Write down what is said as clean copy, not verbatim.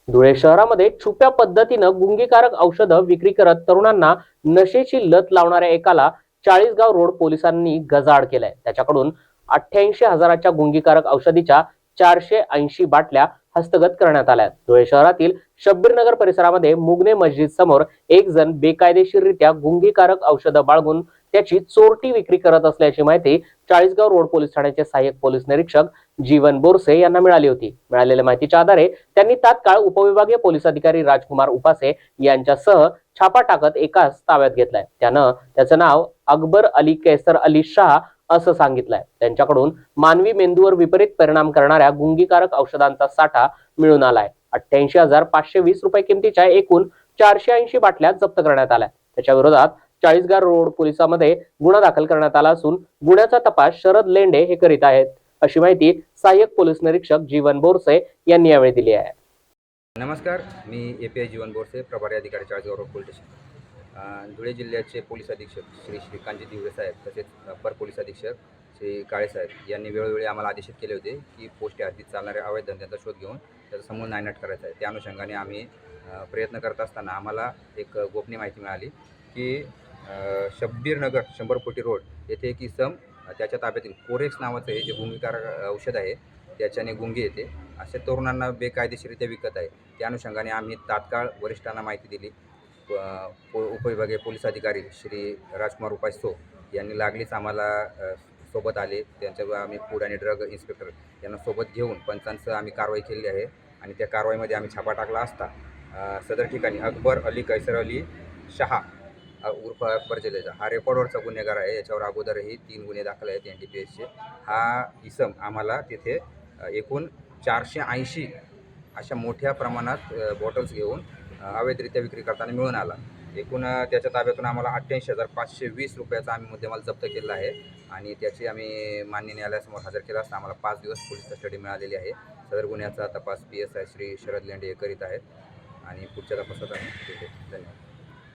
धुळे शहरामध्ये छुप्या पद्धतीनं गुंगीकारक औषधं विक्री करत तरुणांना नशेची लत लावणाऱ्या एकाला चाळीसगाव रोड पोलिसांनी गजाआड केलाय। त्याच्याकडून 88,000च्या गुंगीकारक औषधीच्या 480 बाटल्या हस्तगत करण्यात आल्या। धुळे शहरातील शब्बीरनगर परिसरामध्ये मुगने मस्जिद समोर एक जण बेकायदेशीररित्या गुंगीकारक औषधं बाळगून त्याची चोरटी विक्री करत असल्याची माहिती चाळीसगाव रोड पोलीस ठाण्याचे सहाय्यक पोलीस निरीक्षक जीवन बोरसे यांना मिळाली होती। मिळालेल्या माहितीच्या आधारे त्यांनी तात्काळ उपविभागीय पोलीस अधिकारी राजकुमार उपासे यांच्यासह छापा टाकत एकास ताब्यात घेतलाय। त्यानं त्याचं नाव अकबर अली कैसर अली शाह असं सांगितलंय। त्यांच्याकडून मानवी मेंदूवर विपरीत परिणाम करणाऱ्या गुंगीकारक औषधांचा साठा मिळून आलाय। 88,520 रुपये किमतीच्या एकूण 480 बाटल्या जप्त करण्यात आल्या। त्याच्या विरोधात चाळीसगाव रोड पोलिसांमध्ये गुन्हा दाखल करण्यात आला असून गुन्ह्याचा तपास शरद लेंडे हे करीत आहेत, अशी माहिती सहाय्यक पोलीस निरीक्षक जीवन बोरसे यांनी यावेळी दिली आहे। नमस्कार, मी API जीवन बोरसे, प्रभारी अधिकारी Chalisgaon road police station. Dhule जिल्ह्याचे पोलीस अधीक्षक श्री श्रीकांतजी दिवरे साहेब तसेच अपर पोलीस अधीक्षक श्री काळे साहेब यांनी वेळोवेळी आम्हाला आदेशित केले होते की पोस्ट हद्दीत चालणाऱ्या अवैध धंद्यांचा शोध घेऊन त्याचा समूळ नायनाट करायचा आहे। त्या अनुषंगाने आम्ही प्रयत्न करत असताना आम्हाला एक गोपनीय माहिती मिळाली की शब्बीरनगर 100 कोटी रोड येथे एक इसम त्याच्या ताब्यातील कोरेक्स नावाचं हे जे गुंगीकारक औषध आहे त्याच्याने गुंगी येते अशा तरुणांना बेकायदेशीरित्या विकत आहे। त्या अनुषंगाने आम्ही तात्काळ वरिष्ठांना माहिती दिली। उपविभागीय पोलीस अधिकारी श्री राजकुमार उपासे यांनी लागलीच आम्हाला सोबत आले। त्यांच्या आम्ही फूड आणि ड्रग इन्स्पेक्टर यांना सोबत घेऊन पंचांचं आम्ही कारवाई केली आहे आणि त्या कारवाईमध्ये आम्ही छापा टाकला असता सदर ठिकाणी अकबर अली कैसर अली शाह उर्फ अकबर जडेजा हा रेकॉर्डवरचा गुन्हेगार आहे। याच्यावर अगोदरही 3 गुन्हे दाखल आहेत NDPSचे। हा इसम आम्हाला तिथे एकूण 480 अशा मोठ्या प्रमाणात बॉटल्स घेऊन अवैधरित्या विक्री करताना मिळून आला। एकूण त्याच्या ताब्यातून आम्हाला 88,520 रुपयाचा आम्ही मुद्देमाल जप्त केला आहे आणि त्याची आम्ही मान्य न्यायालयासमोर हजर केला असता आम्हाला 5 दिवस पोलीस कस्टडी मिळालेली आहे। सदर गुन्ह्याचा तपास PSI श्री शरद लेंडे करीत आहेत आणि पुढच्या तपासात आम्ही धन्यवाद।